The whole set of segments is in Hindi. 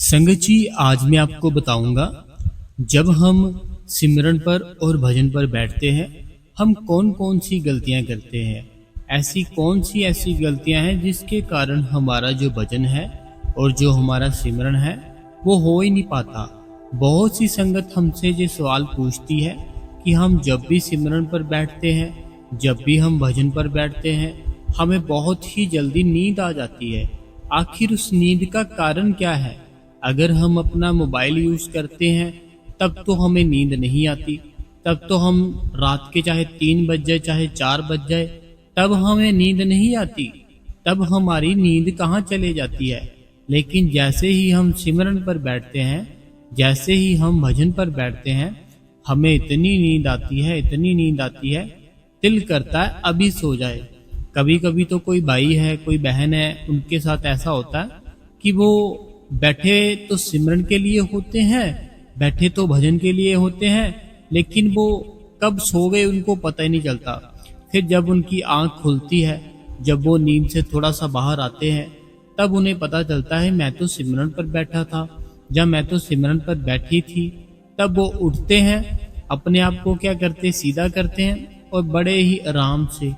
संगत जी, आज मैं आपको बताऊंगा जब हम सिमरन पर और भजन पर बैठते हैं हम कौन कौन सी गलतियां करते हैं। ऐसी गलतियां हैं जिसके कारण हमारा जो भजन है और जो हमारा सिमरन है वो हो ही नहीं पाता। बहुत सी संगत हमसे ये सवाल पूछती है कि हम जब भी सिमरन पर बैठते हैं, जब भी हम भजन पर बैठते हैं, हमें बहुत ही जल्दी नींद आ जाती है। आखिर उस नींद का कारण क्या है? अगर हम अपना मोबाइल यूज करते हैं तब तो हमें नींद नहीं आती, तब तो हम रात के चाहे 3 बज जाए चाहे 4 बज जाए तब हमें नींद नहीं आती, तब हमारी नींद कहाँ चले जाती है। लेकिन जैसे ही हम सिमरन पर बैठते हैं, जैसे ही हम भजन पर बैठते हैं, हमें इतनी नींद आती है दिल करता है अभी सो जाए। कभी कभी तो कोई भाई है, कोई बहन है, उनके साथ ऐसा होता है कि वो बैठे तो सिमरन के लिए होते हैं, बैठे तो भजन के लिए होते हैं, लेकिन वो कब सो गए उनको पता ही नहीं चलता। फिर जब उनकी आंख खुलती है, जब वो नींद से थोड़ा सा बाहर आते हैं, तब उन्हें पता चलता है मैं तो सिमरन पर बैठा था, जब मैं तो सिमरन पर बैठी थी। तब वो उठते हैं, अपने आप को क्या करते, सीधा करते हैं और बड़े ही आराम से,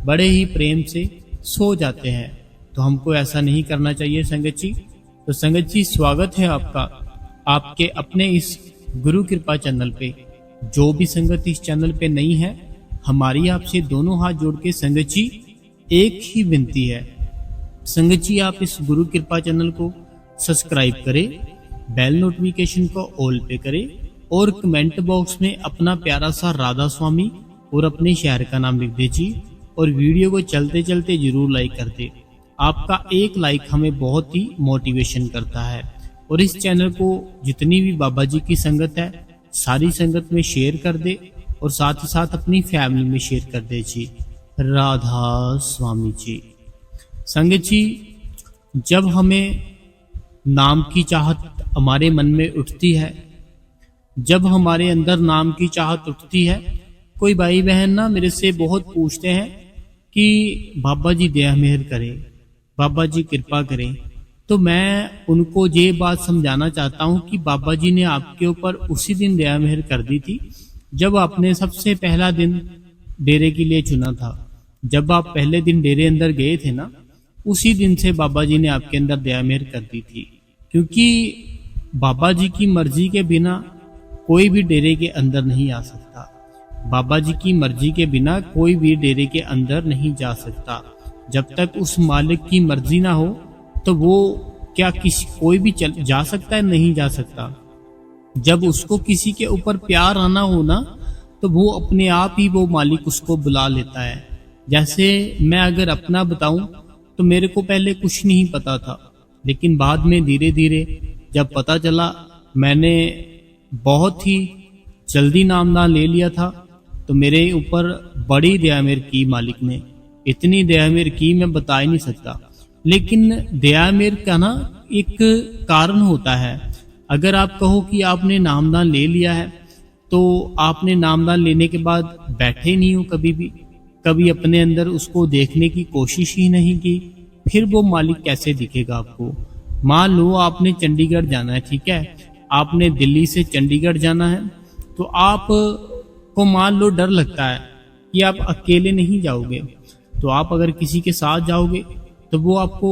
बड़े ही प्रेम से सो जाते हैं। तो हमको ऐसा नहीं करना चाहिए संगत जी। तो संगत जी, स्वागत है आपका आपके अपने इस गुरु कृपा चैनल पे। जो भी संगत इस चैनल पे नहीं है, हमारी आपसे दोनों हाथ जोड़ के संगत जी एक ही विनती है, संगत जी आप इस गुरु कृपा चैनल को सब्सक्राइब करें, बेल नोटिफिकेशन को ऑल पे करें और कमेंट बॉक्स में अपना प्यारा सा राधा स्वामी और अपने शहर का नाम लिख दीजिए और वीडियो को चलते चलते जरूर लाइक कर दे। आपका एक लाइक हमें बहुत ही मोटिवेशन करता है। और इस चैनल को जितनी भी बाबा जी की संगत है सारी संगत में शेयर कर दे और साथ ही साथ अपनी फैमिली में शेयर कर दे जी। राधा स्वामी जी। संगत जी, जब हमें नाम की चाहत हमारे मन में उठती है, जब हमारे अंदर नाम की चाहत उठती है, कोई भाई बहन ना मेरे से बहुत पूछते हैं कि बाबा जी दया मेहर करें, बाबा जी कृपा करें। तो मैं उनको ये बात समझाना चाहता हूँ कि बाबा जी ने आपके ऊपर उसी दिन दया मेहर कर दी थी जब आपने सबसे पहला दिन डेरे के लिए चुना था। जब आप पहले दिन डेरे अंदर गए थे ना, उसी दिन से बाबा जी ने आपके अंदर दया मेहर कर दी थी। क्योंकि बाबा जी की मर्जी के बिना कोई भी डेरे के अंदर नहीं आ सकता, बाबा जी की मर्जी के बिना कोई भी डेरे के अंदर नहीं जा सकता। जब तक उस मालिक की मर्जी ना हो तो वो क्या कोई भी जा सकता है? नहीं जा सकता। जब उसको किसी के ऊपर प्यार आना हो ना, तो वो अपने आप ही वो मालिक उसको बुला लेता है। जैसे मैं अगर अपना बताऊं तो मेरे को पहले कुछ नहीं पता था, लेकिन बाद में धीरे धीरे जब पता चला, मैंने बहुत ही जल्दी नामदान ले लिया था, तो मेरे ऊपर बड़ी दया मेहर की मालिक ने। इतनी दया मेहर की मैं बता ही नहीं सकता। लेकिन दया मेहर का ना एक कारण होता है। अगर आप कहो कि आपने नामदान ले लिया है, तो आपने नामदान लेने के बाद बैठे नहीं हो कभी भी, कभी अपने अंदर उसको देखने की कोशिश ही नहीं की, फिर वो मालिक कैसे दिखेगा आपको? मान लो आपने चंडीगढ़ जाना है, ठीक है, आपने दिल्ली से चंडीगढ़ जाना है, तो आप को मान लो डर लगता है कि आप अकेले नहीं जाओगे, तो आप अगर किसी के साथ जाओगे तो वो आपको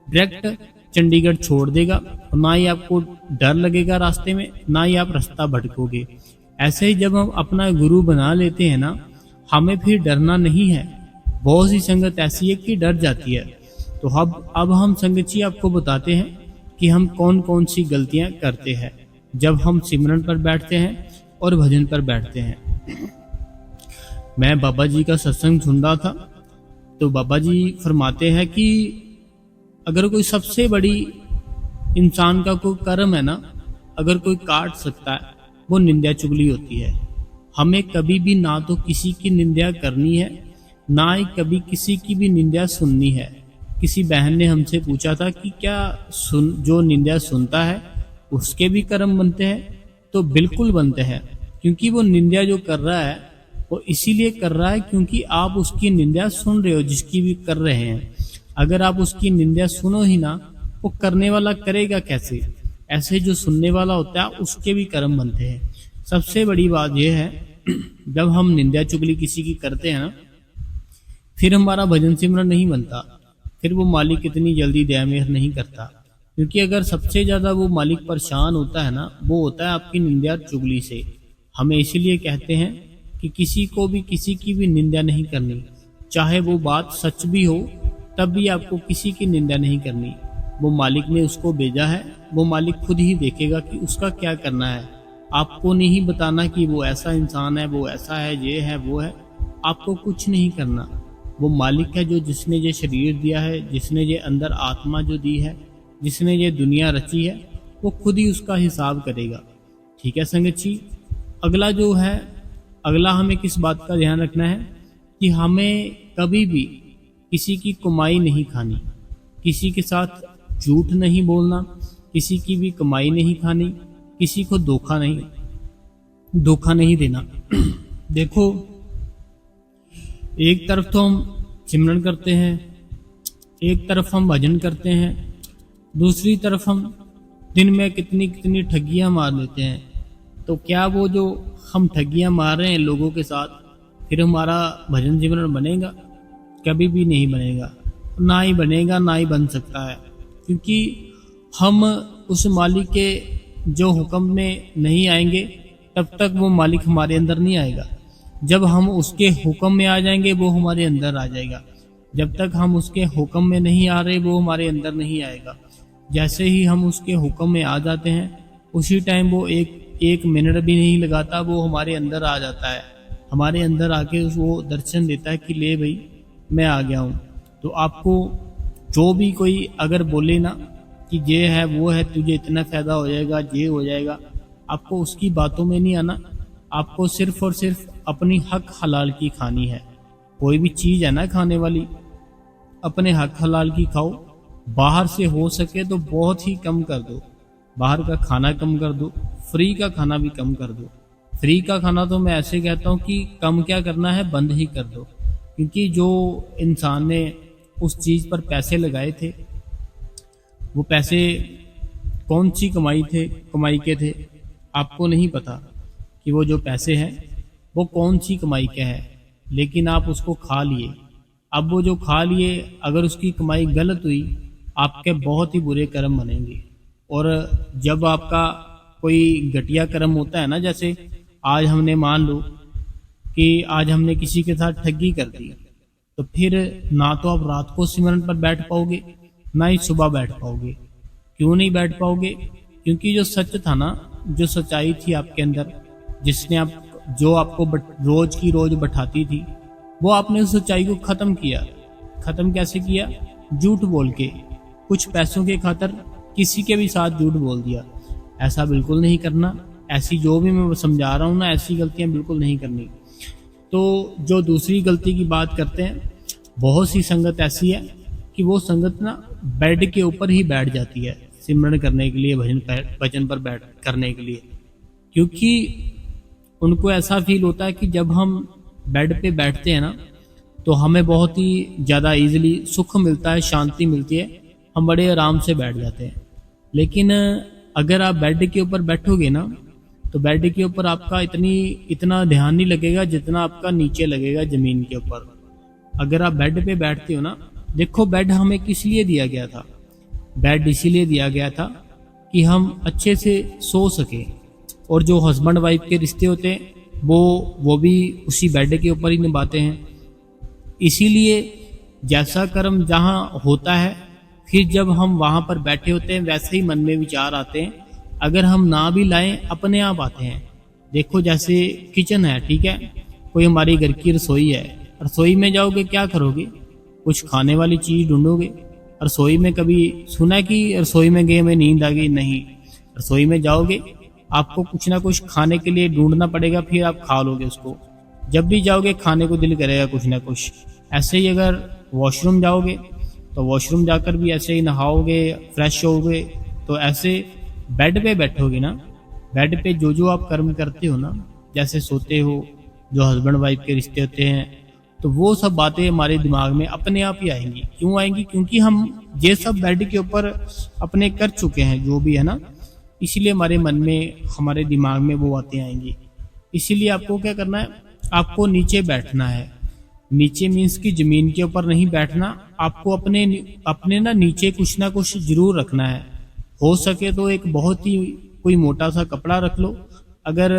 डायरेक्ट चंडीगढ़ छोड़ देगा और ना ही आपको डर लगेगा रास्ते में, ना ही आप रास्ता भटकोगे। ऐसे ही जब हम अपना गुरु बना लेते हैं ना, हमें फिर डरना नहीं है। बहुत सी संगत ऐसी है कि डर जाती है। तो अब हम संगत जी आपको बताते हैं कि हम कौन कौन सी गलतियां करते हैं जब हम सिमरन पर बैठते हैं और भजन पर बैठते हैं। मैं बाबा जी का सत्संग सुन रहा था, तो बाबा जी फरमाते हैं कि अगर कोई सबसे बड़ी इंसान का कोई कर्म है ना, अगर कोई काट सकता है, वो निंदा चुगली होती है। हमें कभी भी ना तो किसी की निंदा करनी है, ना ही कभी किसी की भी निंदा सुननी है। किसी बहन ने हमसे पूछा था कि क्या जो निंदा सुनता है उसके भी कर्म बनते हैं? तो बिल्कुल बनते हैं, क्योंकि वो निंदा जो कर रहा है वो इसीलिए कर रहा है क्योंकि आप उसकी निंदा सुन रहे हो, जिसकी भी कर रहे हैं। अगर आप उसकी निंदा सुनो ही ना, वो करने वाला करेगा कैसे? ऐसे जो सुनने वाला होता है उसके भी कर्म बनते हैं। सबसे बड़ी बात यह है, जब हम निंदा चुगली किसी की करते हैं ना, फिर हमारा भजन सिमरन नहीं बनता, फिर वो मालिक इतनी जल्दी दया मेहर नहीं करता। क्योंकि अगर सबसे ज्यादा वो मालिक परेशान होता है ना, वो होता है आपकी निंदा चुगली से। हमें इसीलिए कहते हैं कि किसी को भी किसी की भी निंदा नहीं करनी, चाहे वो बात सच भी हो तब भी आपको किसी की निंदा नहीं करनी। वो मालिक ने उसको भेजा है, वो मालिक खुद ही देखेगा कि उसका क्या करना है। आपको नहीं बताना कि वो ऐसा इंसान है, वो ऐसा है, ये है, वो है। आपको कुछ नहीं करना। वो मालिक है जो जिसने ये शरीर दिया है, जिसने ये अंदर आत्मा जो दी है, जिसने ये दुनिया रची है, वो खुद ही उसका हिसाब करेगा। ठीक है संगत जी। अगला हमें किस बात का ध्यान रखना है कि हमें कभी भी किसी की कमाई नहीं खानी, किसी के साथ झूठ नहीं बोलना, किसी की भी कमाई नहीं खानी, किसी को धोखा नहीं देना। देखो, एक तरफ तो हम सिमरन करते हैं, एक तरफ हम भजन करते हैं, दूसरी तरफ हम दिन में कितनी कितनी ठगियां मार लेते हैं। तो क्या वो जो हम ठगियां मार रहे हैं लोगों के साथ, फिर हमारा भजन सिमरन बनेगा? कभी भी नहीं बनेगा, ना ही बनेगा, ना ही बन सकता है। क्योंकि हम उस मालिक के जो हुक्म में नहीं आएंगे तब तक वो मालिक हमारे अंदर नहीं आएगा। जब हम उसके हुक्म में आ जाएंगे वो हमारे अंदर आ जाएगा। जब तक हम उसके हुक्म में नहीं आ रहे वो हमारे अंदर नहीं आएगा। जैसे ही हम उसके हुक्म में आ जाते हैं उसी टाइम वो एक मिनट भी नहीं लगाता, वो हमारे अंदर आ जाता है। हमारे अंदर आके वो दर्शन देता है कि ले भाई मैं आ गया हूँ। तो आपको जो भी कोई अगर बोले ना कि ये है वो है, तुझे इतना फायदा हो जाएगा, ये हो जाएगा, आपको उसकी बातों में नहीं आना। आपको सिर्फ और सिर्फ अपनी हक हलाल की खानी है। कोई भी चीज है ना खाने वाली, अपने हक हलाल की खाओ। बाहर से हो सके तो बहुत ही कम कर दो, बाहर का खाना कम कर दो, फ्री का खाना भी कम कर दो। फ्री का खाना तो मैं ऐसे कहता हूँ कि कम क्या करना है, बंद ही कर दो। क्योंकि जो इंसान ने उस चीज पर पैसे लगाए थे, वो पैसे कौन सी कमाई के थे, आपको नहीं पता कि वो जो पैसे हैं वो कौन सी कमाई के हैं। लेकिन आप उसको खा लिए। अब वो जो खा लिए, अगर उसकी कमाई गलत हुई, आपके बहुत ही बुरे कर्म बनेंगे। और जब आपका कोई घटिया कर्म होता है ना, जैसे आज हमने मान लो कि आज हमने किसी के साथ ठगी कर दी, तो फिर ना तो आप रात को सिमरन पर बैठ पाओगे, ना ही सुबह बैठ पाओगे। क्यों नहीं बैठ पाओगे? क्योंकि जो सच था ना, जो सच्चाई थी आपके अंदर, जो आपको रोज की रोज बैठाती थी, वो आपने उस सच्चाई को खत्म किया। खत्म कैसे किया? झूठ बोल के, कुछ पैसों के खातिर किसी के भी साथ झूठ बोल दिया। ऐसा बिल्कुल नहीं करना। ऐसी जो भी मैं समझा रहा हूँ ना, ऐसी गलतियां बिल्कुल नहीं करनी। तो जो दूसरी गलती की बात करते हैं, बहुत सी संगत ऐसी है कि वो संगत ना बेड के ऊपर ही बैठ जाती है सिमरन करने के लिए, भजन पर बैठ करने के लिए। क्योंकि उनको ऐसा फील होता है कि जब हम बेड पे बैठते हैं ना, तो हमें बहुत ही ज़्यादा इजीली सुख मिलता है, शांति मिलती है, हम बड़े आराम से बैठ जाते हैं। लेकिन अगर आप बेड के ऊपर बैठोगे ना, तो बेड के ऊपर आपका इतना ध्यान नहीं लगेगा जितना आपका नीचे लगेगा ज़मीन के ऊपर। अगर आप बेड पे बैठते हो ना, देखो बेड हमें किस लिए दिया गया था? बेड इसीलिए दिया गया था कि हम अच्छे से सो सके। और जो हस्बैंड वाइफ के रिश्ते होते हैं वो भी उसी बेड के ऊपर ही निभाते हैं। इसीलिए जैसा कर्म जहाँ होता है, फिर जब हम वहाँ पर बैठे होते हैं वैसे ही मन में विचार आते हैं। अगर हम ना भी लाएं, अपने आप आते हैं। देखो जैसे किचन है, ठीक है, कोई हमारी घर की रसोई है, रसोई में जाओगे क्या करोगे? कुछ खाने वाली चीज ढूंढोगे। रसोई में कभी सुना कि रसोई में गए में नींद आ गई? नहीं। रसोई में जाओगे, आपको कुछ ना कुछ खाने के लिए ढूंढना पड़ेगा, फिर आप खा लोगे उसको। जब भी जाओगे खाने को दिल करेगा कुछ ना कुछ। ऐसे ही अगर वॉशरूम जाओगे तो वॉशरूम जाकर भी ऐसे ही नहाओगे, फ्रेश होगे। तो ऐसे बेड पे बैठोगे ना, बेड पे जो आप कर्म करते हो ना, जैसे सोते हो, जो हस्बैंड वाइफ के रिश्ते होते हैं, तो वो सब बातें हमारे दिमाग में अपने आप ही आएंगी। क्यों आएंगी? क्योंकि हम ये सब बेड के ऊपर अपने कर चुके हैं, जो भी है ना, इसलिए हमारे मन में, हमारे दिमाग में वो बातें आएंगी। इसीलिए आपको क्या करना है, आपको नीचे बैठना है। नीचे मीन्स कि जमीन के ऊपर नहीं बैठना, आपको अपने अपने नीचे कुछ ना कुछ जरूर रखना है। हो सके तो एक बहुत ही कोई मोटा सा कपड़ा रख लो। अगर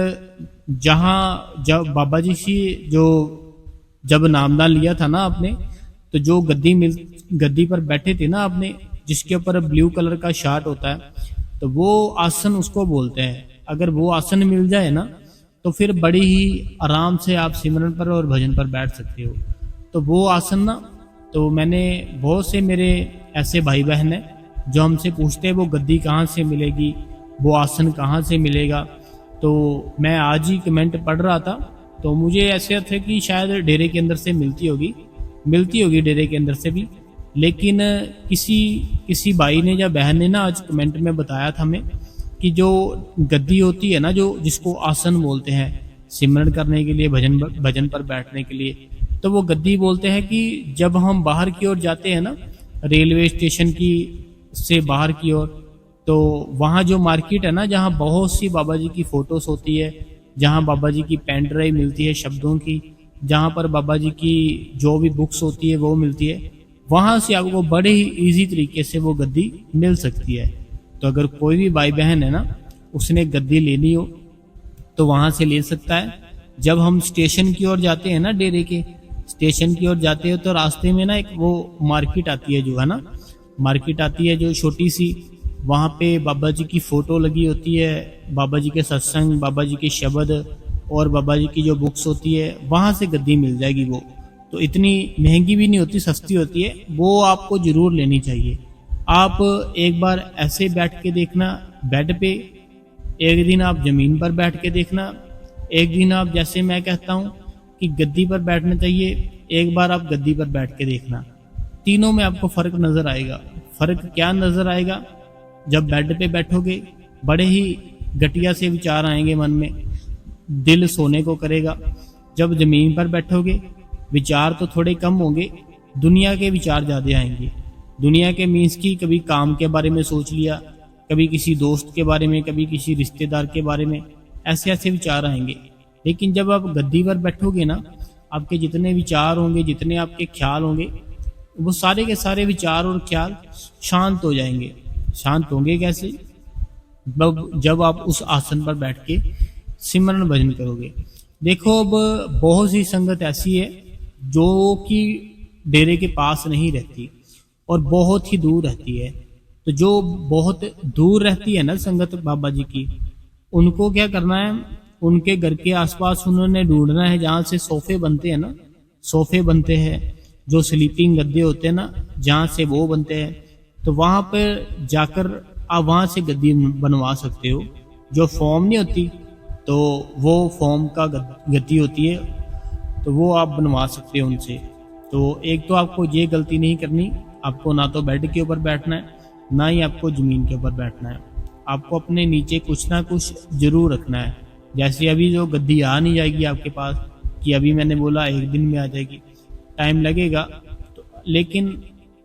जब बाबा जी से जब नामदान लिया था ना आपने, तो जो गद्दी पर बैठे थे ना आपने, जिसके ऊपर ब्लू कलर का शार्ट होता है, तो वो आसन उसको बोलते हैं। अगर वो आसन मिल जाए ना, तो फिर बड़ी ही आराम से आप सिमरन पर और भजन पर बैठ सकते हो। तो वो आसन ना, तो मैंने बहुत से मेरे ऐसे भाई बहन हैं जो हमसे पूछते हैं वो गद्दी कहाँ से मिलेगी, वो आसन कहाँ से मिलेगा। तो मैं आज ही कमेंट पढ़ रहा था, तो मुझे ऐसे थे कि शायद डेरे के अंदर से मिलती होगी डेरे के अंदर से भी। लेकिन किसी भाई ने या बहन ने ना आज कमेंट में बताया था हमें कि जो गद्दी होती है ना, जो जिसको आसन बोलते हैं सिमरन करने के लिए, भजन पर बैठने के लिए, तो वो गद्दी बोलते हैं कि जब हम बाहर की ओर जाते हैं ना, रेलवे स्टेशन की से बाहर की ओर, तो वहाँ जो मार्केट है ना, जहाँ बहुत सी बाबा जी की फोटोज होती है, जहाँ बाबा जी की पेन ड्राइव मिलती है शब्दों की, जहाँ पर बाबा जी की जो भी बुक्स होती है वो मिलती है, वहाँ से आपको बड़े ही इजी तरीके से वो गद्दी मिल सकती है। तो अगर कोई भी भाई बहन है ना, उसने गद्दी लेनी हो तो वहाँ से ले सकता है। जब हम स्टेशन की ओर जाते हैं ना, डेरे के स्टेशन की ओर जाते हो, तो रास्ते में ना एक वो मार्केट आती है, जो है ना मार्केट आती है जो छोटी सी, वहाँ पे बाबा जी की फोटो लगी होती है, बाबा जी के सत्संग, बाबा जी के शब्द और बाबा जी की जो बुक्स होती है, वहाँ से गद्दी मिल जाएगी। वो तो इतनी महंगी भी नहीं होती, सस्ती होती है, वो आपको जरूर लेनी चाहिए। आप एक बार ऐसे बैठ के देखना बेड पे, एक दिन आप जमीन पर बैठ के देखना, एक दिन आप, जैसे मैं कहता हूँ कि गद्दी पर बैठना चाहिए, एक बार आप गद्दी पर बैठ के देखना। तीनों में आपको फर्क नजर आएगा। फर्क क्या नजर आएगा, जब बेड पे बैठोगे बड़े ही घटिया से विचार आएंगे मन में, दिल सोने को करेगा। जब जमीन पर बैठोगे विचार तो थोड़े कम होंगे, दुनिया के विचार ज़्यादा आएंगे। दुनिया के मीन्स की कभी काम के बारे में सोच लिया, कभी किसी दोस्त के बारे में, कभी किसी रिश्तेदार के बारे में, ऐसे ऐसे विचार आएंगे। लेकिन जब आप गद्दी पर बैठोगे ना, आपके जितने विचार होंगे, जितने आपके ख्याल होंगे, वो सारे के सारे विचार और ख्याल शांत हो जाएंगे। शांत होंगे कैसे, जब आप उस आसन पर बैठ के सिमरन भजन करोगे। देखो, अब बहुत सी संगत ऐसी है जो कि डेरे के पास नहीं रहती और बहुत ही दूर रहती है। तो जो बहुत दूर रहती है ना संगत बाबा जी की, उनको क्या करना है, उनके घर के आसपास उन्होंने ढूंढना है जहाँ से सोफे बनते हैं ना, सोफे बनते हैं, जो स्लीपिंग गद्दे होते हैं ना, जहाँ से वो बनते हैं, तो वहाँ पर जाकर आप वहाँ से गद्दी बनवा सकते हो। जो फॉर्म नहीं होती, तो वो फॉर्म का गद्दी होती है, तो वो आप बनवा सकते हो उनसे। तो एक तो आपको ये गलती नहीं करनी, आपको ना तो बेड के ऊपर बैठना है, ना ही आपको ज़मीन के ऊपर बैठना है। आपको अपने नीचे कुछ ना कुछ जरूर रखना है। जैसे अभी जो गद्दी आ नहीं जाएगी आपके पास, कि अभी मैंने बोला एक दिन में आ जाएगी, टाइम लगेगा, तो लेकिन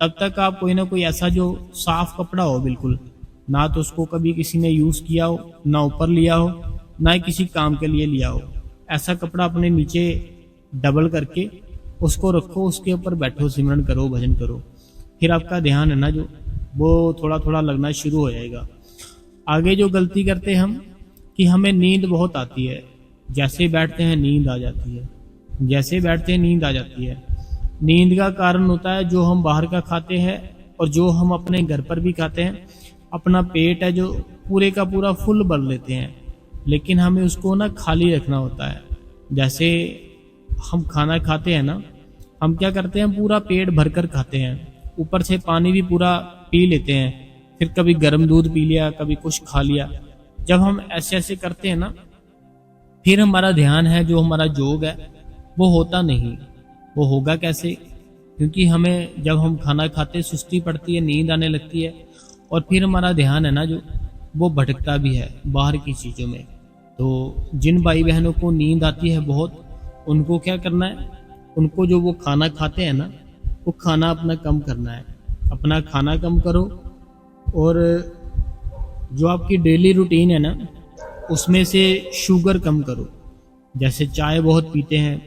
तब तक आप कोई ना कोई ऐसा जो साफ कपड़ा हो, बिल्कुल ना तो उसको कभी किसी ने यूज़ किया हो, ना ऊपर लिया हो, ना ही किसी काम के लिए लिया हो, ऐसा कपड़ा अपने नीचे डबल करके उसको रखो, उसके ऊपर बैठो, सिमरन करो, भजन करो। फिर आपका ध्यान है ना जो, वो थोड़ा थोड़ा लगना शुरू हो जाएगा। आगे जो गलती करते हैं हम, कि हमें नींद बहुत आती है, जैसे बैठते हैं नींद आ जाती है, जैसे बैठते हैं नींद आ जाती है। नींद का कारण होता है जो हम बाहर का खाते हैं और जो हम अपने घर पर भी खाते हैं। अपना पेट है जो पूरे का पूरा फुल भर लेते हैं, लेकिन हमें उसको ना खाली रखना होता है। जैसे हम खाना खाते हैं ना, हम क्या करते हैं, पूरा पेट भरकर खाते हैं, ऊपर से पानी भी पूरा पी लेते हैं, फिर कभी गर्म दूध पी लिया, कभी कुछ खा लिया। जब हम ऐसे ऐसे करते हैं ना, फिर हमारा ध्यान है, जो हमारा योग है, वो होता नहीं। वो होगा कैसे, क्योंकि हमें जब हम खाना खाते सुस्ती पड़ती है, नींद आने लगती है, और फिर हमारा ध्यान है ना जो, वो भटकता भी है बाहर की चीज़ों में। तो जिन भाई बहनों को नींद आती है बहुत, उनको क्या करना है, उनको जो वो खाना खाते हैं ना, वो खाना अपना कम करना है। अपना खाना कम करो और जो आपकी डेली रूटीन है ना, उसमें से शुगर कम करो। जैसे चाय बहुत पीते हैं,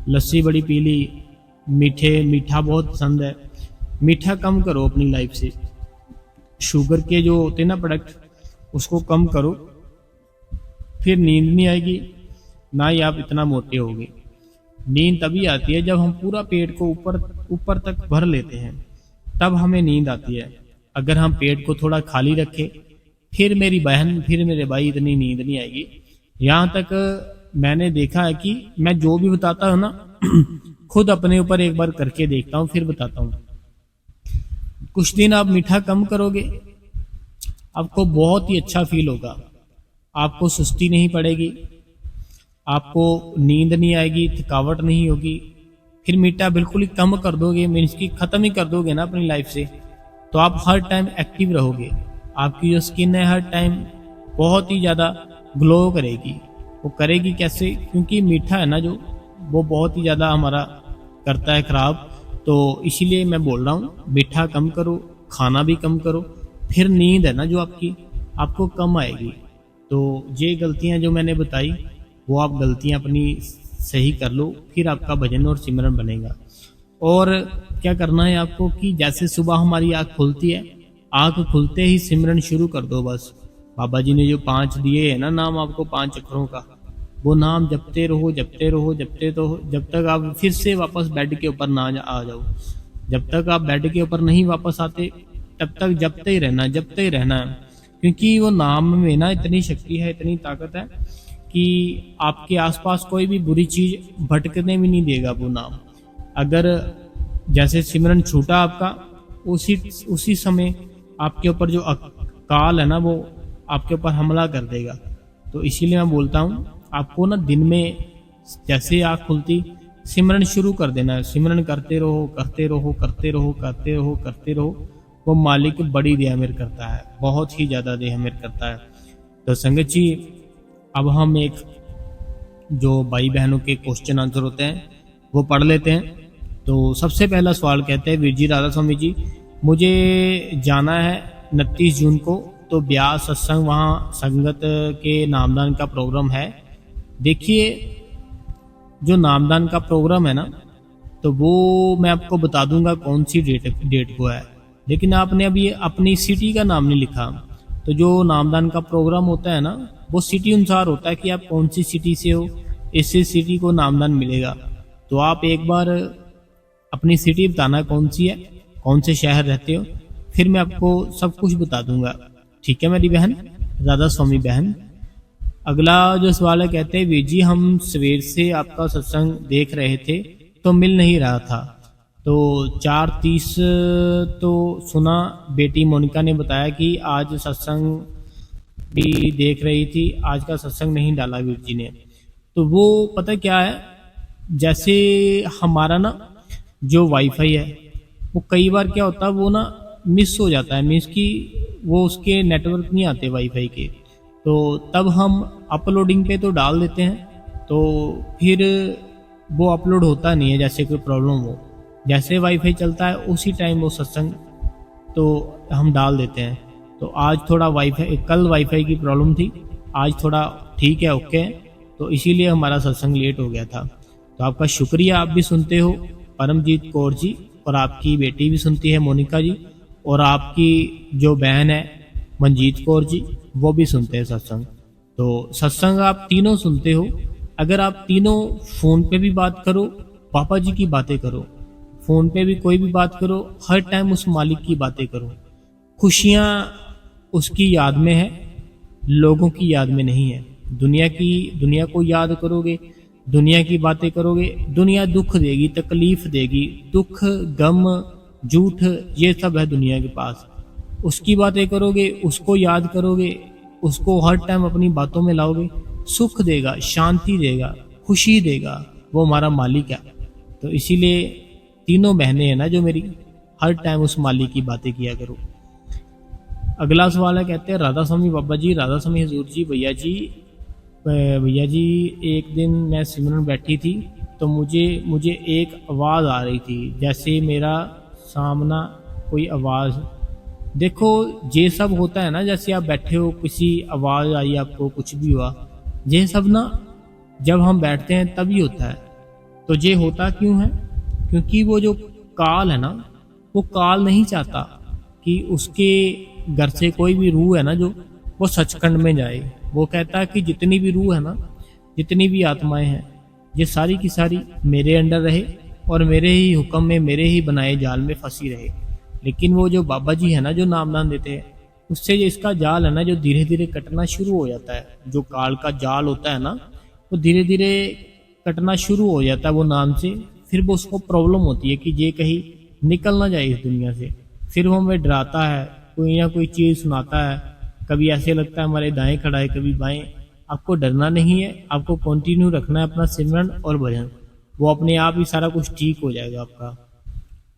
लस्सी बड़ी पी ली, मीठा बहुत पसंद है, मीठा कम करो अपनी लाइफ से। शुगर के जो होते हैं ना प्रोडक्ट, उसको कम करो, फिर नींद नहीं आएगी, ना ही आप इतना मोटे होगे। नींद तभी आती है जब हम पूरा पेट को ऊपर ऊपर तक भर लेते हैं, तब हमें नींद आती है। अगर हम पेट को थोड़ा खाली रखें, फिर मेरी बहन, फिर मेरे भाई, इतनी नींद नहीं आएगी। यहाँ तक मैंने देखा है कि मैं जो भी बताता हूँ ना खुद अपने ऊपर एक बार करके देखता हूँ, फिर बताता हूँ। कुछ दिन आप मीठा कम करोगे, आपको बहुत ही अच्छा फील होगा, आपको सुस्ती नहीं पड़ेगी, आपको नींद नहीं आएगी, थकावट नहीं होगी। फिर मीठा बिल्कुल ही कम कर दोगे, मीन्स की ख़त्म ही कर दोगे ना अपनी लाइफ से, तो आप हर टाइम एक्टिव रहोगे। आपकी जो स्किन है हर टाइम बहुत ही ज़्यादा ग्लो करेगी। वो करेगी कैसे? क्योंकि मीठा है ना जो, वो बहुत ही ज़्यादा हमारा करता है ख़राब। तो इसीलिए मैं बोल रहा हूँ, मीठा कम करो, खाना भी कम करो, फिर नींद है ना जो आपको कम आएगी। तो ये गलतियाँ जो मैंने बताई, वो आप गलतियाँ अपनी सही कर लो, फिर आपका भजन और सिमरन बनेगा। और क्या करना है आपको कि जैसे सुबह हमारी आँख खुलती है, आँख खुलते ही सिमरन शुरू कर दो बस। बाबा जी ने जो 5 दिए है ना नाम आपको, 5 अक्षरों का, वो नाम जपते रहो, जपते रहो, जपते रहो, जब तक आप फिर से वापस बेड के ऊपर ना आ जाओ। जब तक आप बेड के ऊपर नहीं वापस आते, तब तक जपते ही रहना, जपते ही रहना है। क्योंकि वो नाम में ना इतनी शक्ति है, इतनी ताकत है कि आपके आसपास कोई भी बुरी चीज भटकने भी नहीं देगा वो नाम। अगर जैसे सिमरन छूटा आपका, उसी समय आपके ऊपर जो काल है ना, वो आपके ऊपर हमला कर देगा। तो इसीलिए मैं बोलता हूँ, आपको ना दिन में जैसे आँख खुलती सिमरन शुरू कर देना है। सिमरन करते रहो, करते रहो, करते रहो, करते रहो, करते रहो। वो मालिक बड़ी दया मेर करता है, बहुत ही ज़्यादा दया मेर करता है। तो संगत जी, अब हम एक जो भाई बहनों के क्वेश्चन आंसर होते हैं वो पढ़ लेते हैं। तो सबसे पहला सवाल कहते हैं, वीर जी राधा स्वामी जी, मुझे जाना है 29 जून को, तो ब्यास सत्संग, वहाँ संगत के नामदान का प्रोग्राम है। देखिए, जो नामदान का प्रोग्राम है ना, तो वो मैं आपको बता दूंगा कौन सी डेट को है, लेकिन आपने अभी अपनी सिटी का नाम नहीं लिखा। तो जो नामदान का प्रोग्राम होता है ना, वो सिटी अनुसार होता है कि आप कौन सी सिटी से हो, इससे सिटी को नामदान मिलेगा। तो आप एक बार अपनी सिटी बताना कौन सी है, कौन से शहर रहते हो, फिर मैं आपको सब कुछ बता दूंगा। ठीक है मेरी बहन राधा स्वामी बहन। अगला जो सवाल है, कहते हैं, वीर जी हम सवेर से आपका सत्संग देख रहे थे तो मिल नहीं रहा था, तो 4:30 तो सुना, बेटी मोनिका ने बताया कि आज सत्संग भी देख रही थी, आज का सत्संग नहीं डाला वीर जी ने। तो वो पता क्या है, जैसे हमारा ना जो वाईफाई है, वो कई बार क्या होता है, वो ना मिस हो जाता है, मीन्स कि वो उसके नेटवर्क नहीं आते वाईफाई के। तो तब हम अपलोडिंग पे तो डाल देते हैं, तो फिर वो अपलोड होता नहीं है, जैसे कोई प्रॉब्लम हो। जैसे वाईफाई चलता है उसी टाइम वो सत्संग तो हम डाल देते हैं। तो आज थोड़ा वाईफाई, कल वाईफाई की प्रॉब्लम थी, आज थोड़ा ठीक है, ओके है, तो इसीलिए हमारा सत्संग लेट हो गया था। तो आपका शुक्रिया, आप भी सुनते हो परमजीत कौर जी, और आपकी बेटी भी सुनती है मोनिका जी, और आपकी जो बहन है मंजीत कौर जी, वो भी सुनते हैं सत्संग। तो सत्संग आप तीनों सुनते हो। अगर आप तीनों फोन पे भी बात करो, पापा जी की बातें करो, फोन पे भी कोई भी बात करो, हर टाइम उस मालिक की बातें करो। खुशियाँ उसकी याद में है, लोगों की याद में नहीं है। दुनिया को याद करोगे, दुनिया की बातें करोगे, दुनिया दुख देगी, तकलीफ देगी, दुख, गम, झूठ, ये सब है दुनिया के पास। उसकी बातें करोगे, उसको याद करोगे, उसको हर टाइम अपनी बातों में लाओगे, सुख देगा, शांति देगा, खुशी देगा, वो हमारा मालिक है। तो इसीलिए तीनों बहनें हैं ना जो मेरी, हर टाइम उस मालिक की बातें किया करो। अगला सवाल है, कहते हैं, राधा स्वामी बाबा जी, राधा स्वामी हजूर जी, भैया जी एक दिन मैं सिमरन बैठी थी, तो मुझे एक आवाज़ आ रही थी, जैसे मेरा सामना कोई आवाज़ देखो, ये सब होता है ना, जैसे आप बैठे हो, किसी आवाज़ आई आपको, कुछ भी हुआ, ये सब ना जब हम बैठते हैं तभी होता है। तो ये होता क्यों है? क्योंकि वो जो काल है ना, वो काल नहीं चाहता कि उसके घर से कोई भी रूह है ना, जो वो सचखंड में जाए। वो कहता है कि जितनी भी रूह है ना, जितनी भी आत्माएं हैं, ये सारी की सारी मेरे अंडर रहे और मेरे ही हुक्म में, मेरे ही बनाए जाल में फंसी रहे। लेकिन वो जो बाबा जी है ना, जो नामदान देते हैं, उससे जो इसका जाल है ना, जो धीरे धीरे कटना शुरू हो जाता है। जो काल का जाल होता है ना, वो धीरे धीरे कटना शुरू हो जाता है वो नाम से। फिर वो उसको प्रॉब्लम होती है कि ये कहीं निकल ना जाए इस दुनिया से। फिर वो हमें डराता है, कोई ना कोई चीज़ सुनाता है। कभी ऐसे लगता है हमारे दाएं खड़ा है, कभी बाएं। आपको डरना नहीं है, आपको कंटिन्यू रखना है अपना सिमरन और भजन। वो अपने आप ही सारा कुछ ठीक हो जाएगा आपका।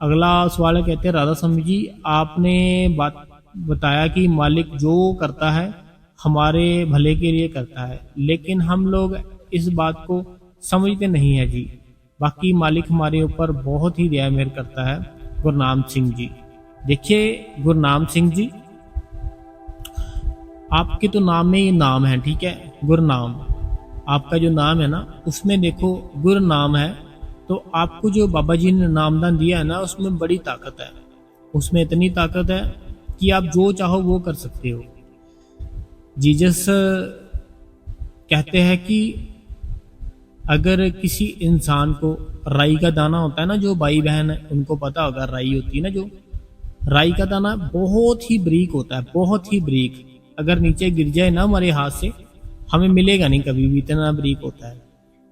अगला सवाल है, कहते हैं राधा स्वामी जी, आपने बात बताया कि मालिक जो करता है हमारे भले के लिए करता है, लेकिन हम लोग इस बात को समझते नहीं है जी। बाकी मालिक हमारे ऊपर बहुत ही दया मेहर करता है। गुरनाम सिंह जी, देखिए गुरनाम सिंह जी, आपके तो नाम में ये नाम है, ठीक है, गुरनाम। आपका जो नाम है ना, उसमें देखो गुरनाम है। तो आपको जो बाबा जी ने नामदान दिया है ना, उसमें बड़ी ताकत है। उसमें इतनी ताकत है कि आप जो चाहो वो कर सकते हो। जीसस कहते हैं कि अगर किसी इंसान को राई का दाना होता है ना, जो भाई बहन है उनको पता होगा, राई होती है ना, जो राई का दाना बहुत ही बारीक होता है, बहुत ही बारीक। अगर नीचे गिर जाए ना हमारे हाथ से, हमें मिलेगा नहीं कभी भी, इतना बारीक होता है।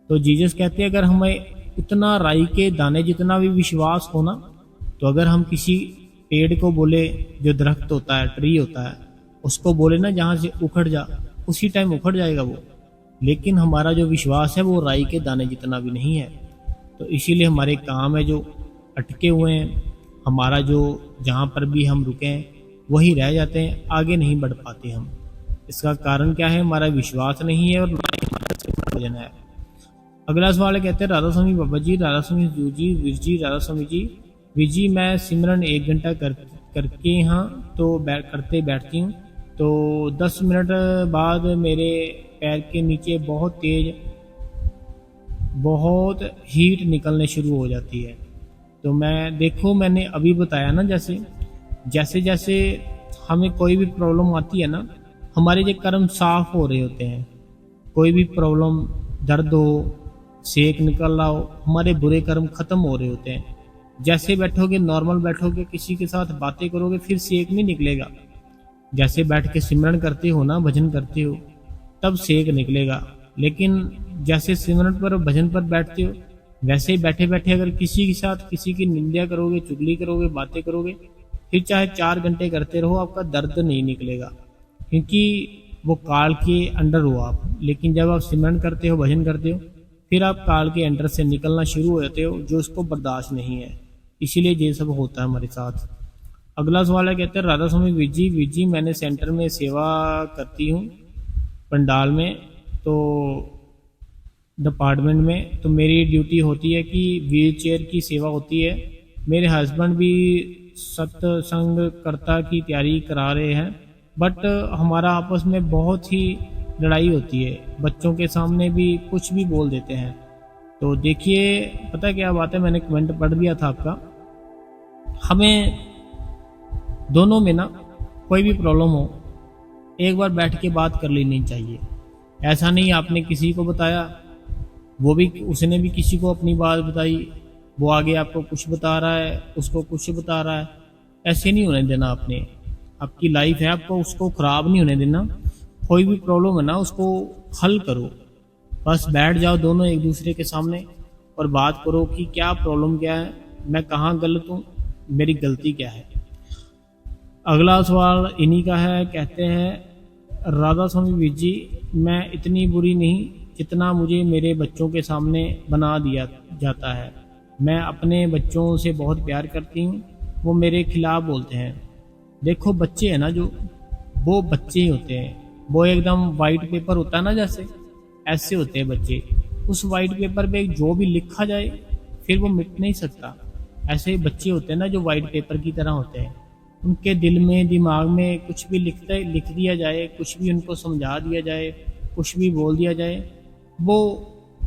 तो जीसस कहते हैं अगर हमें उतना राई के दाने जितना भी विश्वास हो ना, तो अगर हम किसी पेड़ को बोले, जो दरख्त होता है, ट्री होता है, उसको बोले ना जहाँ से उखड़ जा, उसी टाइम उखड़ जाएगा वो। लेकिन हमारा जो विश्वास है वो राई के दाने जितना भी नहीं है। तो इसीलिए हमारे काम है जो अटके हुए हैं, हमारा जो जहाँ पर भी हम रुके हैं वही रह जाते हैं, आगे नहीं बढ़ पाते हम। इसका कारण क्या है? हमारा विश्वास नहीं है और ना ही हमारा सिमरन भजन है। अगला सवाल है, कहते हैं राधा स्वामी बाबा जी, राधा स्वामी जी, वीर जी, राधा स्वामी जी, वीर जी, मैं सिमरन 1 घंटा करके यहाँ तो करते बैठती हूँ, तो 10 मिनट बाद मेरे पैर के नीचे बहुत हीट निकलने शुरू हो जाती है। तो देखो मैंने अभी बताया ना, जैसे जैसे जैसे हमें कोई भी प्रॉब्लम आती है ना, हमारे जो कर्म साफ हो रहे होते हैं। कोई भी प्रॉब्लम, दर्द हो, सेक निकल रहा हो, हमारे बुरे कर्म खत्म हो रहे होते हैं। जैसे बैठोगे, नॉर्मल बैठोगे, किसी के साथ बातें करोगे, फिर सेक नहीं निकलेगा। जैसे बैठ के सिमरन करते हो ना, भजन करते हो, तब सेक निकलेगा। लेकिन जैसे सिमरन पर भजन पर बैठते हो, वैसे ही बैठे बैठे अगर किसी के साथ किसी की निंदा करोगे, चुगली करोगे, बातें करोगे, फिर चाहे 4 घंटे करते रहो, आपका दर्द नहीं निकलेगा, क्योंकि वो काल के अंडर हो आप। लेकिन जब आप सिमरन करते हो, भजन करते हो, फिर आप काल के अंडर से निकलना शुरू हो जाते हो, जो उसको बर्दाश्त नहीं है। इसीलिए ये सब होता है हमारे साथ। अगला सवाल है, कहते हैं राधा स्वामी वीर जी, मैंने सेंटर में सेवा करती हूँ, पंडाल में, तो डिपार्टमेंट में। तो मेरी ड्यूटी होती है कि व्हील चेयर की सेवा होती है। मेरे हस्बैंड भी सत्संग कर्ता की तैयारी करा रहे हैं, बट हमारा आपस में बहुत ही लड़ाई होती है। बच्चों के सामने भी कुछ भी बोल देते हैं। तो देखिए, पता क्या बात है, मैंने कमेंट पढ़ दिया था आपका। हमें दोनों में ना कोई भी प्रॉब्लम हो, एक बार बैठ के बात कर लेनी चाहिए। ऐसा नहीं आपने किसी को बताया, उसने भी किसी को अपनी बात बताई, वो आगे आपको कुछ बता रहा है, उसको कुछ बता रहा है। ऐसे नहीं होने देना आपने। आपकी लाइफ है, आपको उसको ख़राब नहीं होने देना। कोई भी प्रॉब्लम है ना, उसको हल करो। बस बैठ जाओ दोनों एक दूसरे के सामने और बात करो कि क्या प्रॉब्लम, क्या है, मैं कहाँ गलत हूँ, मेरी गलती क्या है। अगला सवाल इन्हीं का है, कहते हैं राधा स्वामी वीर जी, मैं इतनी बुरी नहीं जितना मुझे मेरे बच्चों के सामने बना दिया जाता है। मैं अपने बच्चों से बहुत प्यार करती हूँ, वो मेरे खिलाफ बोलते हैं। देखो बच्चे हैं ना, जो वो बच्चे ही होते हैं। वो एकदम वाइट पेपर होता है ना, जैसे ऐसे होते हैं बच्चे। उस वाइट पेपर पे जो भी लिखा जाए फिर वो मिट नहीं सकता। ऐसे ही बच्चे होते हैं ना, जो वाइट पेपर की तरह होते हैं। उनके दिल में दिमाग में कुछ भी लिख दिया जाए, कुछ भी उनको समझा दिया जाए, कुछ भी बोल दिया जाए, वो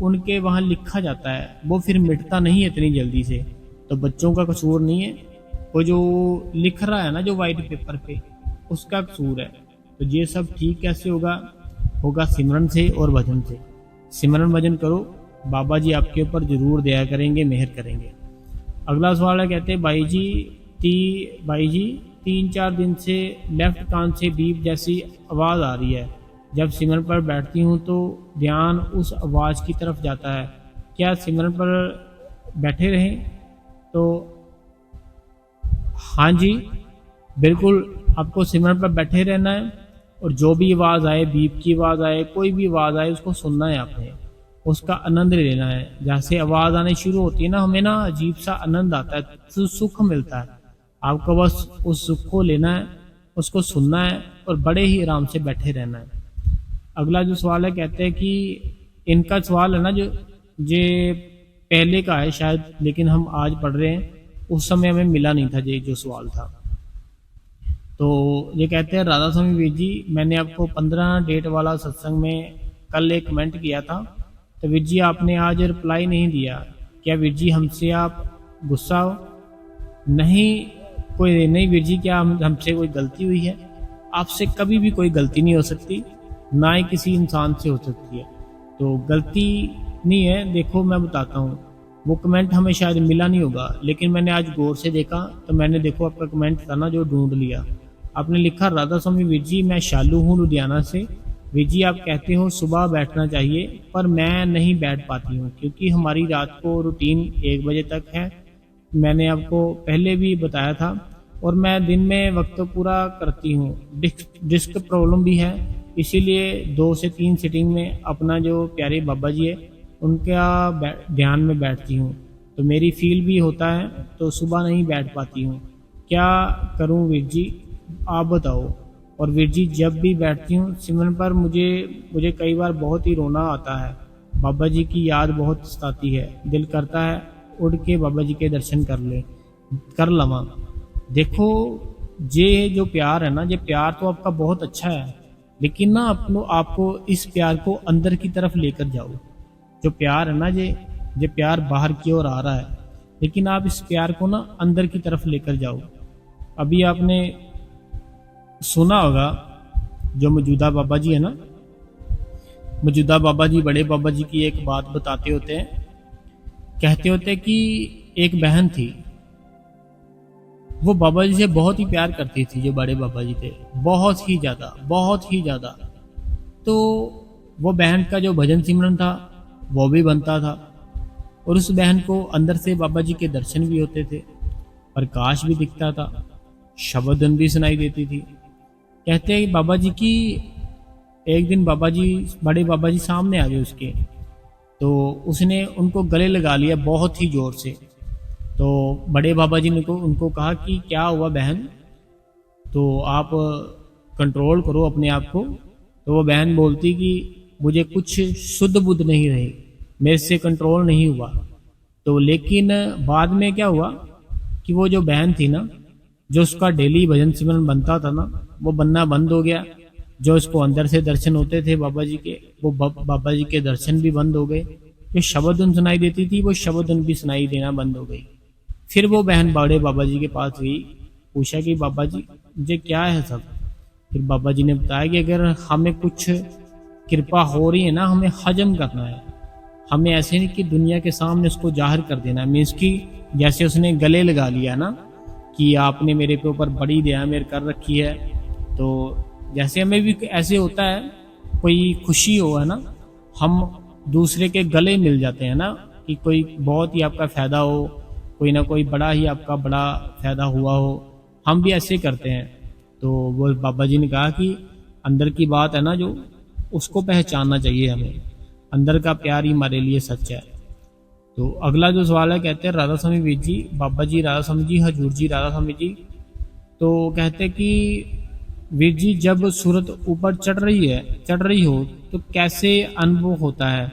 उनके वहाँ लिखा जाता है, वो फिर मिटता नहीं है इतनी जल्दी से। तो बच्चों का कसूर नहीं है, वो जो लिख रहा है ना जो वाइट पेपर पे, उसका कसूर है। तो ये सब ठीक कैसे होगा? होगा सिमरन से और भजन से। सिमरन भजन करो, बाबा जी आपके ऊपर जरूर दया करेंगे, मेहर करेंगे। अगला सवाल है, कहते हैं भाई जी 3-4 दिन से लेफ्ट कान से बीप जैसी आवाज़ आ रही है। जब सिमरन पर बैठती हूँ तो ध्यान उस आवाज़ की तरफ जाता है। क्या सिमरन पर बैठे रहें? तो हाँ जी, बिल्कुल आपको सिमरन पर बैठे रहना है, और जो भी आवाज़ आए, बीप की आवाज़ आए, कोई भी आवाज़ आए, उसको सुनना है आपने, उसका आनंद लेना है। जैसे आवाज़ आनी शुरू होती है ना, हमें ना अजीब सा आनंद आता है, सुख मिलता है। आपको बस उस सुख को लेना है, उसको सुनना है और बड़े ही आराम से बैठे रहना है। अगला जो सवाल है, कहते हैं कि इनका सवाल है ना जो ये पहले का है शायद, लेकिन हम आज पढ़ रहे हैं, उस समय हमें मिला नहीं था ये जो सवाल था। तो ये कहते हैं, राधा स्वामी वीर जी, मैंने आपको 15 डेट वाला सत्संग में कल एक कमेंट किया था, तो वीर जी आपने आज रिप्लाई नहीं दिया। क्या वीर जी हमसे आप गुस्सा हो? नहीं, कोई नहीं वीर जी, क्या हमसे कोई गलती हुई है? आपसे कभी भी कोई गलती नहीं हो सकती, ना ही किसी इंसान से हो सकती है। तो गलती नहीं है। देखो मैं बताता हूँ, वो कमेंट हमें शायद मिला नहीं होगा, लेकिन मैंने आज गौर से देखा तो मैंने देखो आपका कमेंट था ना जो ढूंढ लिया। आपने लिखा, राधा स्वामी वीर जी मैं शालू हूँ लुधियाना से। वीर जी आप कहते हो सुबह बैठना चाहिए, पर मैं नहीं बैठ पाती हूँ क्योंकि हमारी रात को रूटीन 1 बजे तक है। मैंने आपको पहले भी बताया था, और मैं दिन में वक्त पूरा करती हूँ। डिस्क प्रॉब्लम भी है, इसीलिए 2 से 3 सीटिंग में अपना जो प्यारे बाबा जी है उनका ध्यान में बैठती हूँ, तो मेरी फील भी होता है, तो सुबह नहीं बैठ पाती हूँ। क्या करूँ वीर जी, आप बताओ। और वीर जी जब भी बैठती हूँ सिमरन पर मुझे कई बार बहुत ही रोना आता है। बाबा जी की याद बहुत सताती है, दिल करता है उड़ के बाबा जी के दर्शन कर लवा। देखो ये जो प्यार है ना, ये प्यार तो आपका बहुत अच्छा है, लेकिन ना आपको इस प्यार को अंदर की तरफ लेकर जाओ। जो प्यार है ना, ये प्यार बाहर की ओर आ रहा है, लेकिन आप इस प्यार को ना अंदर की तरफ लेकर जाओ। अभी आपने सुना होगा जो मौजूदा बाबा जी है ना, मौजूदा बाबा जी बड़े बाबा जी की एक बात बताते होते हैं, कहते होते कि एक बहन थी, वो बाबा जी से बहुत ही प्यार करती थी, जो बड़े बाबा जी थे, बहुत ही ज्यादा। तो वो बहन का जो भजन सिमरन था वो भी बनता था, और उस बहन को अंदर से बाबा जी के दर्शन भी होते थे, प्रकाश भी दिखता था, शब्दन भी सुनाई देती थी। कहते हैं बाबा जी की एक दिन बड़े बाबा जी सामने आ गए उसके, तो उसने उनको गले लगा लिया बहुत ही जोर से। तो बड़े बाबा जी ने उनको कहा कि क्या हुआ बहन, तो आप कंट्रोल करो अपने आप को। तो वो बहन बोलती कि मुझे कुछ शुद्ध बुद्ध नहीं रही, मेरे से कंट्रोल नहीं हुआ। तो लेकिन बाद में क्या हुआ कि वो जो बहन थी ना, जो उसका डेली भजन सिमरन बनता था ना, वो बनना बंद हो गया। जो उसको अंदर से दर्शन होते थे बाबा जी के, वो बाबा जी के दर्शन भी बंद हो गए। जो शब्द उन सुनाई देती थी, वो शब्द उन भी सुनाई देना बंद हो गई। फिर वो बहन बड़े बाबा जी के पास गई, पूछा कि बाबा जी मुझे क्या है सब। फिर बाबा जी ने बताया कि अगर हमें कुछ कृपा हो रही है ना, हमें हजम करना है, हमें ऐसे नहीं कि दुनिया के सामने उसको जाहिर कर देना है। मीन्स कि जैसे उसने गले लगा लिया ना कि आपने मेरे पे ऊपर बड़ी दया मेरे कर रखी है, तो जैसे हमें भी ऐसे होता है, कोई खुशी हो है ना, हम दूसरे के गले मिल जाते हैं ना, कि कोई बहुत ही आपका फायदा हो, कोई ना कोई बड़ा ही आपका बड़ा फायदा हुआ हो, हम भी ऐसे करते हैं। तो वो बाबा जी ने कहा कि अंदर की बात है ना, जो उसको पहचानना चाहिए हमें, अंदर का प्यार ही हमारे लिए सच है। तो अगला जो सवाल है, कहते हैं राधा स्वामी वीर जी, बाबा जी राधा स्वामी जी, हजूर जी राधा स्वामी जी। तो कहते हैं कि वीर जी जब सूरत ऊपर चढ़ रही हो तो कैसे अनुभव होता है,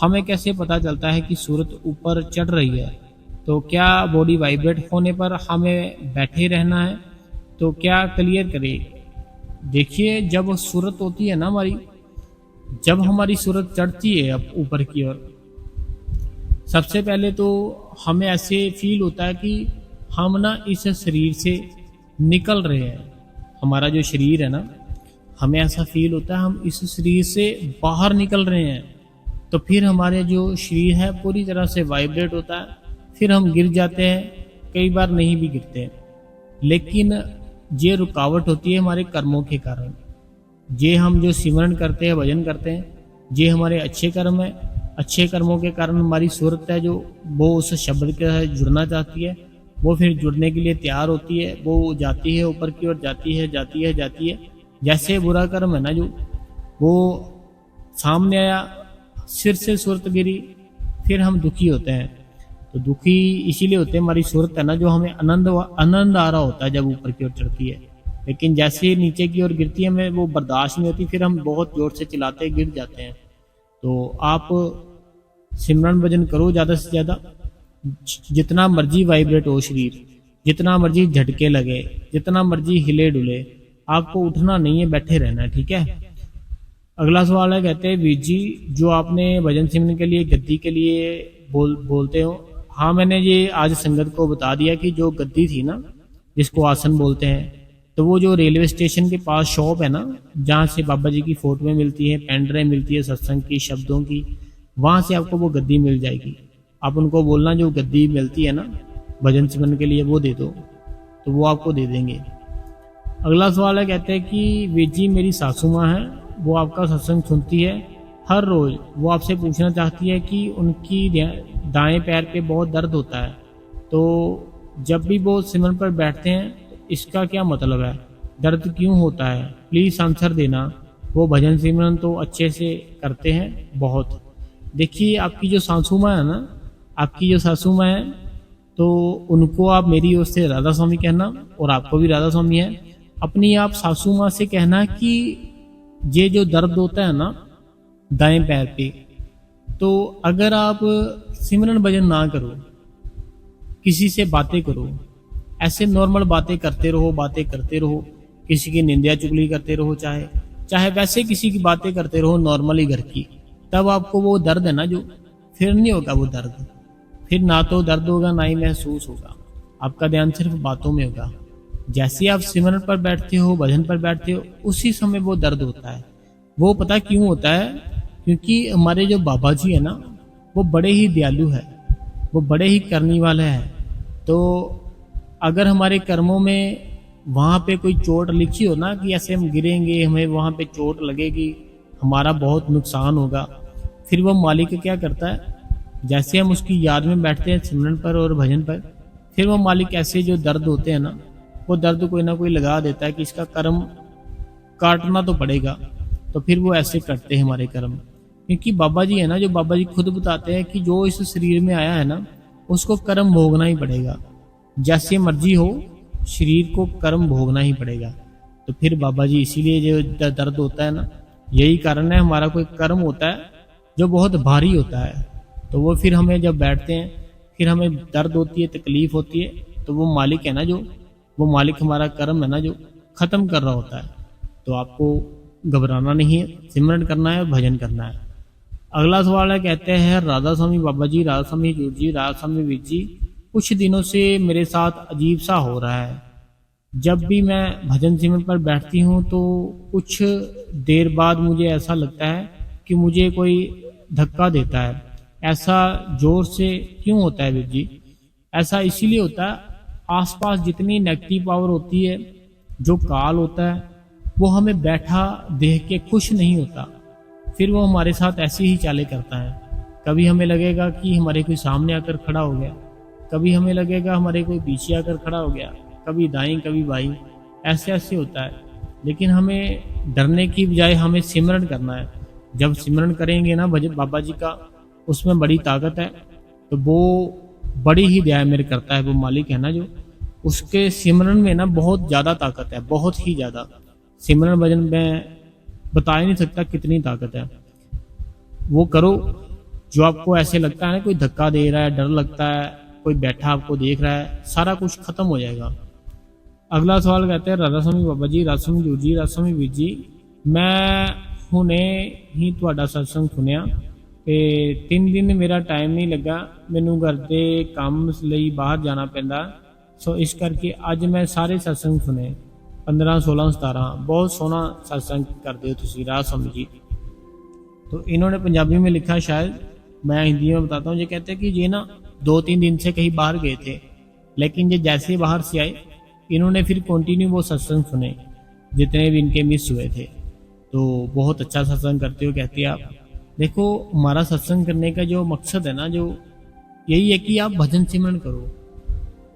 हमें कैसे पता चलता है कि सूरत ऊपर चढ़ रही है? तो क्या बॉडी वाइब्रेट होने पर हमें बैठे रहना है? तो क्या क्लियर करे। देखिए जब सूरत होती है ना हमारी, जब हमारी सूरत चढ़ती है अब ऊपर की ओर, सबसे पहले तो हमें ऐसे फील होता है कि हम ना इस शरीर से निकल रहे हैं। हमारा जो शरीर है ना, हमें ऐसा फील होता है हम इस शरीर से बाहर निकल रहे हैं। तो फिर हमारे जो शरीर है पूरी तरह से वाइब्रेट होता है, फिर हम गिर जाते हैं, कई बार नहीं भी गिरते, लेकिन ये रुकावट होती है हमारे कर्मों के कारण। ये हम जो सिमरन करते हैं, भजन करते हैं, ये हमारे अच्छे कर्म है। अच्छे कर्मों के कारण हमारी सूरत है जो वो उस शब्द के साथ जुड़ना चाहती है, वो फिर जुड़ने के लिए तैयार होती है, वो जाती है ऊपर की ओर, जाती है जाती है जाती है। जैसे बुरा कर्म है ना जो, वो सामने आया, सिर से सूरत गिरी, फिर हम दुखी होते हैं। तो दुखी इसीलिए होते हैं, हमारी सूरत है ना जो हमें आनंद आ रहा होता है जब ऊपर की ओर चढ़ती है, लेकिन जैसे नीचे की ओर गिरती है हमें वो बर्दाश्त नहीं होती, फिर हम बहुत जोर से चिल्लाते हैं, गिर जाते हैं। तो आप सिमरन भजन करो ज़्यादा से ज़्यादा, जितना मर्जी वाइब्रेट हो शरीर, जितना मर्जी झटके लगे, जितना मर्जी हिले डुले, आपको उठना नहीं है, बैठे रहना है, ठीक है। अगला सवाल है, कहते हैं वीर जी जो आपने भजन सिमरन के लिए गद्दी के लिए बोलते हो। हाँ, मैंने ये आज संगत को बता दिया कि जो गद्दी थी ना, जिसको आसन बोलते हैं, तो वो जो रेलवे स्टेशन के पास शॉप है ना, जहाँ से बाबा जी की फोटोएं मिलती है, पेन ड्राइव मिलती है सत्संग की, शब्दों की, वहाँ से आपको वो गद्दी मिल जाएगी। आप उनको बोलना जो गद्दी मिलती है ना भजन सिमरन के लिए वो दे दो, तो वो आपको दे देंगे। अगला सवाल है, कहते हैं कि वीर जी मेरी सासू माँ है, वो आपका सत्संग सुनती है हर रोज। वो आपसे पूछना चाहती है कि उनकी दाएं पैर पे बहुत दर्द होता है, तो जब भी वो सिमरन पर बैठते हैं तो इसका क्या मतलब है, दर्द क्यों होता है, प्लीज़ आंसर देना। वो भजन सिमरन तो अच्छे से करते हैं बहुत। देखिए आपकी जो सासू माँ है ना, आपकी जो सासू माँ है, तो उनको आप मेरी ओर से राधा स्वामी कहना, और आपको भी राधा स्वामी है। अपनी आप सासू माँ से कहना कि ये जो दर्द होता है ना दाएं पैर पे, तो अगर आप सिमरन भजन ना करो, किसी से बातें करो, ऐसे नॉर्मल बातें करते रहो, किसी की निंदा चुगली करते रहो, चाहे वैसे किसी की बातें करते रहो नॉर्मली घर की, तब आपको वो दर्द है ना जो, फिर नहीं होगा वो दर्द, फिर ना तो दर्द होगा ना ही महसूस होगा, आपका ध्यान सिर्फ बातों में होगा। जैसे आप सिमरन पर बैठते हो, भजन पर बैठते हो, उसी समय वो दर्द होता है। वो पता क्यों होता है, क्योंकि हमारे जो बाबा जी है ना, वो बड़े ही दयालु है, वो बड़े ही करने वाले हैं। तो अगर हमारे कर्मों में वहाँ पे कोई चोट लिखी हो ना कि ऐसे हम गिरेंगे, हमें वहाँ पे चोट लगेगी, हमारा बहुत नुकसान होगा, फिर वो मालिक क्या करता है, जैसे हम उसकी याद में बैठते हैं सिमरन पर और भजन पर, फिर वो मालिक ऐसे जो दर्द होते हैं ना, वो दर्द कोई ना कोई लगा देता है कि इसका कर्म काटना तो पड़ेगा। तो फिर वो ऐसे करते हैं हमारे कर्म, क्योंकि बाबा जी है ना जो, बाबा जी खुद बताते हैं कि जो इस शरीर में आया है ना, उसको कर्म भोगना ही पड़ेगा, जैसे मर्जी हो शरीर को कर्म भोगना ही पड़ेगा। तो फिर बाबा जी इसीलिए जो दर्द होता है ना, यही कारण है, हमारा कोई कर्म होता है जो बहुत भारी होता है, तो वो फिर हमें जब बैठते हैं फिर हमें दर्द होती है, तकलीफ होती है, तो वो मालिक है ना जो, वो मालिक हमारा कर्म है ना जो खत्म कर रहा होता है। तो आपको घबराना नहीं है, सिमरन करना है और भजन करना है। अगला सवाल है, कहते हैं राधा स्वामी बाबा जी, राधा स्वामी जूर जी, राधा स्वामी वीर जी, कुछ दिनों से मेरे साथ अजीब सा हो रहा है। जब भी मैं भजन सिमरन पर बैठती हूँ तो कुछ देर बाद मुझे ऐसा लगता है कि मुझे कोई धक्का देता है। ऐसा जोर से क्यों होता है वीर जी? ऐसा इसीलिए होता है, आसपास जितनी नेगेटिव पावर होती है, जो काल होता है, वो हमें बैठा देख के खुश नहीं होता, फिर वो हमारे साथ ऐसी ही चालें करता है। कभी हमें लगेगा कि हमारे कोई सामने आकर खड़ा हो गया, कभी हमें लगेगा हमारे कोई पीछे आकर खड़ा हो गया, कभी दाईं कभी बाईं, ऐसे ऐसे होता है। लेकिन हमें डरने की बजाय हमें सिमरन करना है। जब सिमरन करेंगे ना भजन बाबा जी का, उसमें बड़ी ताकत है, तो वो बड़ी ही दया मेरे करता है वो मालिक है ना जो, उसके सिमरन में ना बहुत ज़्यादा ताकत है, बहुत ही ज़्यादा। सिमरन भजन में बता ही नहीं सकता कितनी ताकत है। वो करो जो आपको ऐसे लगता है ना कोई धक्का दे रहा है, डर लगता है, कोई बैठा आपको देख रहा है, सारा कुछ खत्म हो जाएगा। अगला सवाल कहते हैं राधा स्वामी बाबा जी, राधा स्वामी जूर जी, राधा स्वामी वीर जी, मैं हुणे ही तुहाडा सत्संग सुनिया ते 3 दिन मेरा टाइम नहीं लगा, मैनू घर दे काम लई बाहर जाना पैंदा, सो इस करके अज मैं सारे सत्संग सुने 15 16 17। बहुत सोहना सत्संग करते हो तुसी राधा स्वामी जी। तो इन्होंने पंजाबी में लिखा, शायद मैं हिंदी में बताता हूँ। ये कहते हैं कि ये ना 2-3 दिन से कहीं बाहर गए थे, लेकिन ये जैसे बाहर से आए इन्होंने फिर कंटिन्यू वो सत्संग सुने जितने भी इनके मिस हुए थे। तो बहुत अच्छा सत्संग करते हो कहते हैं आप। देखो हमारा सत्संग करने का जो मकसद है ना, जो यही है कि आप भजन सिमरन करो।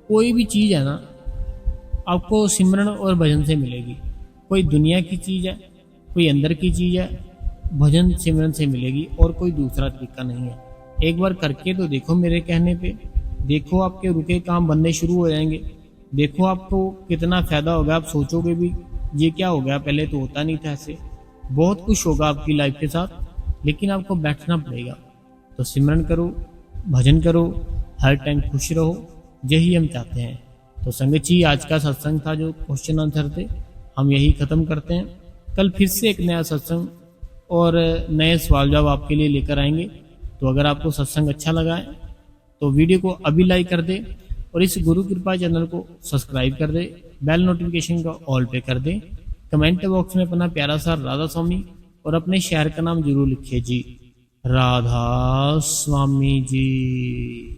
कोई भी चीज़ है ना आपको सिमरन और भजन से मिलेगी। कोई दुनिया की चीज़ है, कोई अंदर की चीज़ है, भजन सिमरन से मिलेगी और कोई दूसरा तरीका नहीं है। एक बार करके तो देखो मेरे कहने पे, देखो आपके रुके काम बनने शुरू हो जाएंगे। देखो आपको कितना फ़ायदा होगा। आप सोचोगे भी ये क्या हो गया, पहले तो होता नहीं था ऐसे। बहुत कुछ होगा आपकी लाइफ के साथ, लेकिन आपको बैठना पड़ेगा। तो सिमरन करो, भजन करो, हर टाइम खुश रहो, यही हम चाहते हैं। तो संगत जी, आज का सत्संग था जो क्वेश्चन आंसर थे, हम यही ख़त्म करते हैं। कल फिर से एक नया सत्संग और नए सवाल जवाब आपके लिए लेकर आएंगे। तो अगर आपको सत्संग अच्छा लगा है तो वीडियो को अभी लाइक कर दे और इस गुरु कृपा चैनल को सब्सक्राइब कर दे, बेल नोटिफिकेशन का ऑल पे कर दे। कमेंट बॉक्स में अपना प्यारा सा राधा स्वामी और अपने शहर का नाम जरूर लिखिए जी। राधा स्वामी जी।